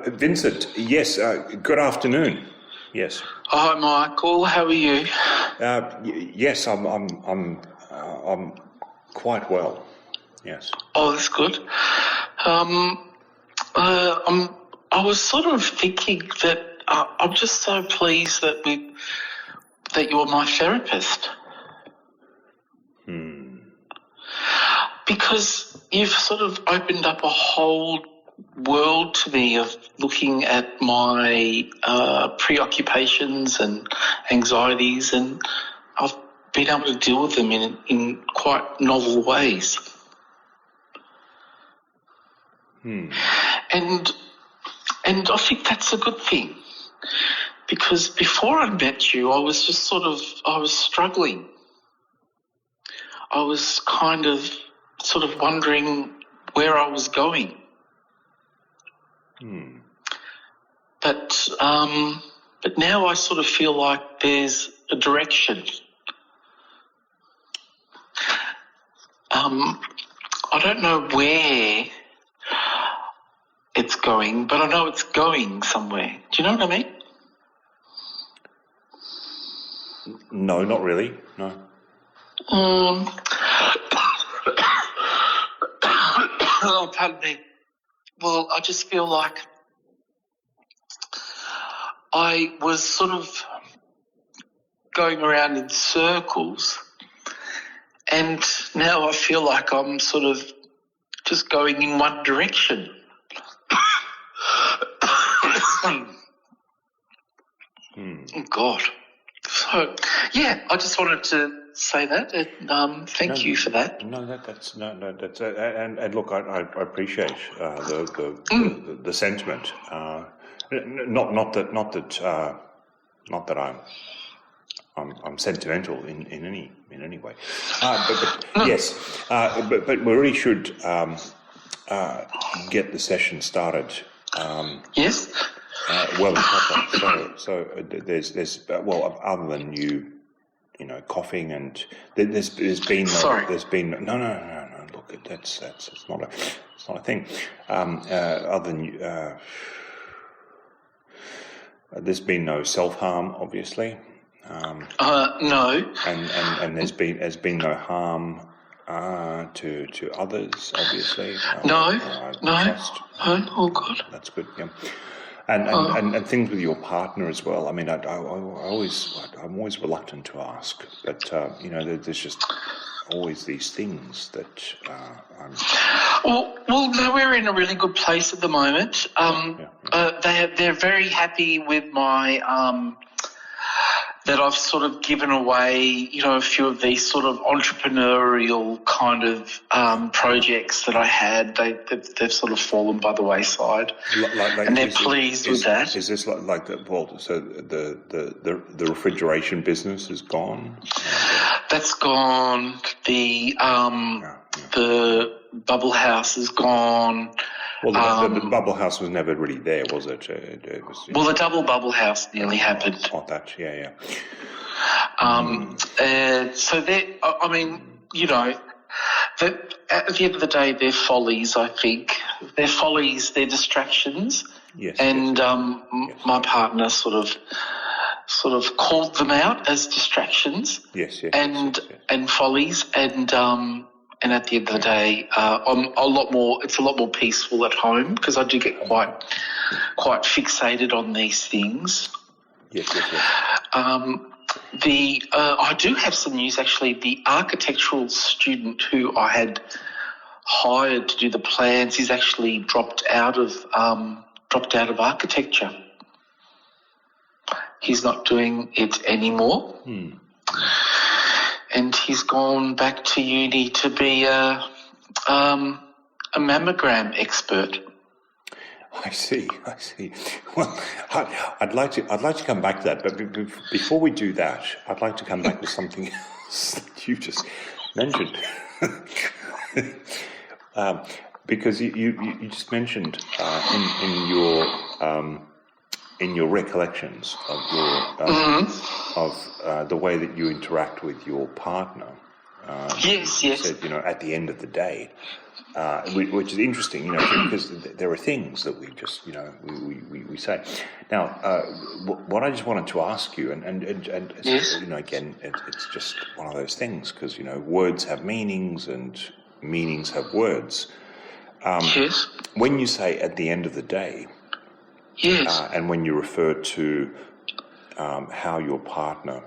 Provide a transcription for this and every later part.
Vincent, yes, good afternoon. Yes. Hi, Michael. How are you? Yes, I'm quite well. Yes. Oh, that's good. I was sort of thinking that I'm just so pleased that you're my therapist. Because you've sort of opened up a whole world to me of looking at my preoccupations and anxieties, and I've been able to deal with them in quite novel ways. And I think that's a good thing, because before I met you, I was just I was struggling. I was kind of sort of wondering where I was going. But now I sort of feel like there's a direction. I don't know where it's going, but I know it's going somewhere. Do you know what I mean? No, not really. No. Oh, pardon me. Well, I just feel like I was sort of going around in circles, and now I feel like I'm sort of just going in one direction. Oh, God. So, yeah, I just wanted to say that. And, thank you for that. And look, I appreciate the sentiment. Not that I'm sentimental in any way. Yes, but we really should get the session started. Yes. Well, so there's other than you coughing, and there's been no. Look, that's it's not a thing. Other than you, there's been no self-harm, obviously. No. And there's been no harm to others, obviously. No. Oh, God. That's good. Yeah. And things with your partner as well. I mean, I'm always reluctant to ask, but there's just always these things that Well, no, we're in a really good place at the moment. They're very happy with my that I've sort of given away, a few of these sort of entrepreneurial kind of projects that I had. They've sort of fallen by the wayside, and they're pleased with that. Is this like the refrigeration business is gone? That's gone. The bubble house is gone. Well, the bubble house was never really there, was it? It was, well, the double bubble house nearly happened. That, yeah. So at the end of the day, they're follies, I think. They're follies, they're distractions. Yes. And my partner sort of called them out as distractions. Yes. And follies, and at the end of the day, I'm a lot more. It's a lot more peaceful at home, because I do get quite fixated on these things. Yes. I do have some news, actually. The architectural student who I had hired to do the plans is actually dropped out of architecture. He's not doing it anymore. And he's gone back to uni to be a mammogram expert. I see. Well, I'd like to come back to that, but before we do that, I'd like to come back to something else that you just mentioned. Because you just mentioned in your recollections of the way that you interact with your partner. Yes. You said, at the end of the day, which is interesting, because there are things that we just, we say. Now, what I just wanted to ask you, and yes. Again, it's just one of those things, because, words have meanings and meanings have words. Yes. When you say at the end of the day, yes. And when you refer to how your partner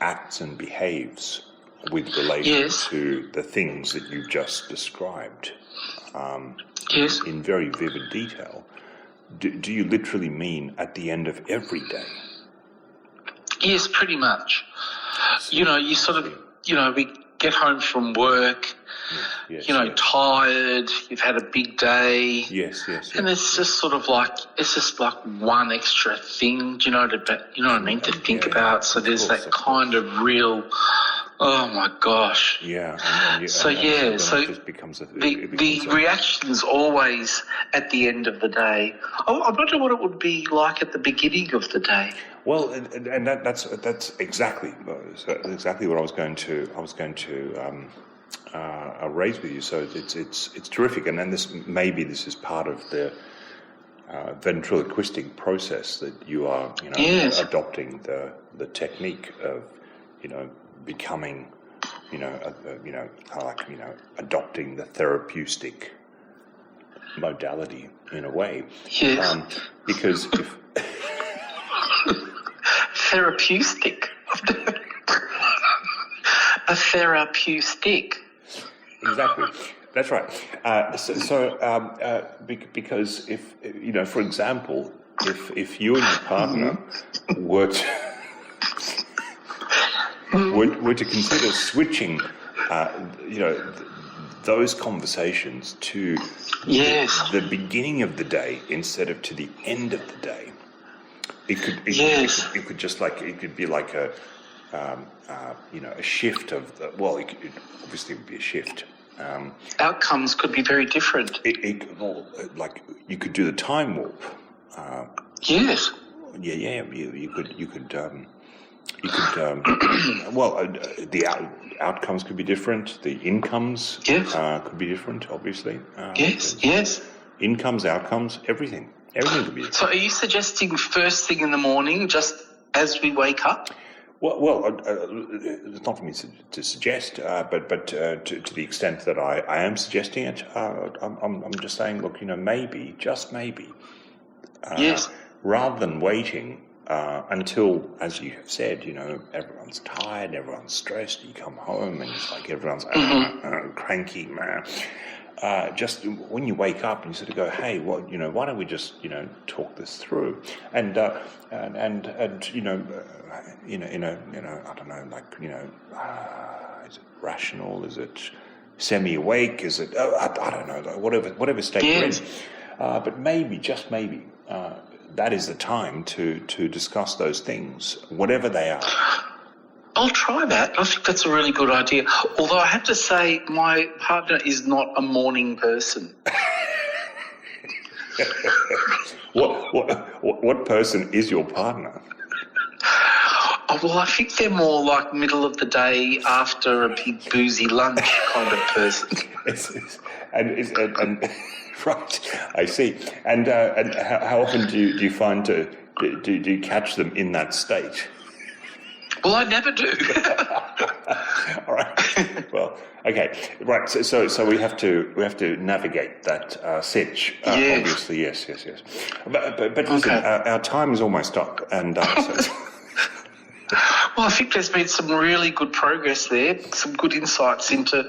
acts and behaves with relation yes. to the things that you just described yes. in very vivid detail, do you literally mean at the end of every day? Yes, pretty much. You sort of, we get home from work, yes, tired, you've had a big day. Yes. And it's just sort of like, one extra thing, do you know what I mean, to think about. So there's that kind of real, oh my gosh. Yeah. So it just becomes the reaction's always at the end of the day. I wonder what it would be like at the beginning of the day. Well, and that's exactly what I was going to raise with you. So it's terrific, and then this is part of the ventriloquistic process that you are yes. adopting the technique of becoming adopting the therapeutic modality in a way. Yes. Because if therapeutic. A therapeutic. Exactly. That's right. Because if for example, if you and your partner were to consider switching, those conversations to yes. the beginning of the day instead of to the end of the day, it could be like a shift of it obviously would be a shift. Outcomes could be very different. Like you could do the time warp. Yes. Yeah. You could. The outcomes could be different. The incomes could be different. Obviously. Yes. Incomes, outcomes, everything could be different. So, are you suggesting first thing in the morning, just as we wake up? Well, it's not for me to suggest, but to the extent that I am suggesting it, I'm just saying, look, maybe, just maybe, yes. rather than waiting until, as you have said, everyone's tired, everyone's stressed, you come home and it's like everyone's cranky, man. Just when you wake up and you sort of go, hey, why don't we just talk this through, and I don't know, is it rational? Is it semi-awake? Is it I don't know, whatever state you're in. But maybe, just maybe, that is the time to discuss those things, whatever they are. I'll try that. I think that's a really good idea. Although I have to say, my partner is not a morning person. What person is your partner? Oh, well, I think they're more like middle of the day after a big boozy lunch kind of person. And right, I see. And how often do you find do you catch them in that state? Well, I never do. All right. Well, okay. Right. So we have to navigate that sitch. Yes. Obviously, yes. But listen, our time is almost up, and well, I think there's been some really good progress there, some good insights into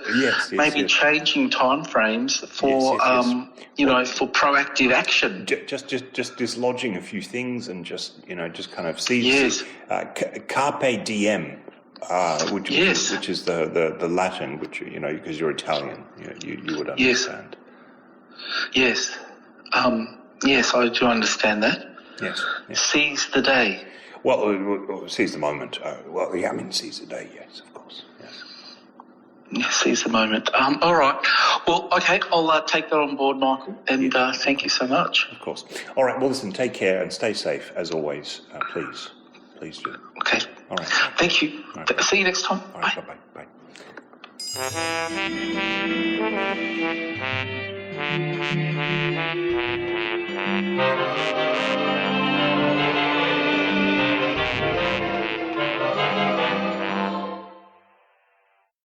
changing timeframes for for proactive action. Just dislodging a few things and just kind of see. Carpe diem, which is the Latin, which because you're Italian, you would understand. Yes. Yes, I do understand that. Yes. Seize the day. Well, seize the moment. Seize the day. Yes, of course. Yes. seize the moment. All right. Well, okay, I'll take that on board, Michael, and thank you so much. Of course. All right, well, listen, take care and stay safe, as always. Please. Please do. Okay. All right. Thank you. Right, see you next time. All right, bye. Bye-bye. Bye.